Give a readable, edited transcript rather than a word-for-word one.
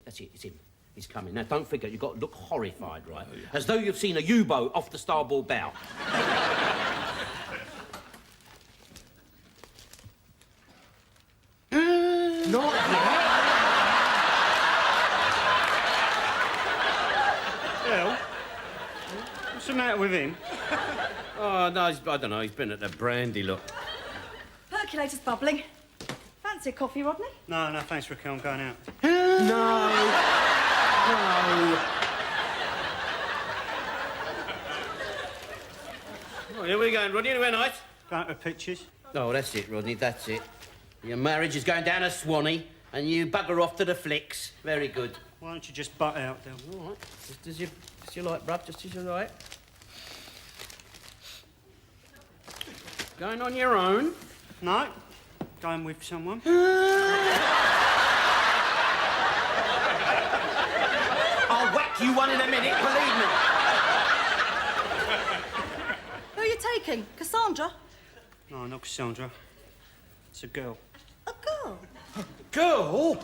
That's it, it's him. He's coming. Now, don't forget, you've got to look horrified, right? As though you've seen a U-boat off the starboard bow. Not yet. Well, what's the matter with him? Oh, no, I don't know. He's been at the brandy, look. Percolator's bubbling. Fancy a coffee, Rodney? No, thanks, Raquel. I'm going out. No. Oh, here we go, Rodney. Anywhere nice? Going to pictures. Oh, that's it, Rodney, that's it. Your marriage is going down a Swanee, and you bugger off to the flicks. Very good. Why don't you just butt out, Del? All right. Just as you like, bruv, just as you like. Going on your own? No. Going with someone. I'll whack you one in a minute, believe me. Who are you taking? Cassandra? No, not Cassandra. It's a girl. A girl? Girl?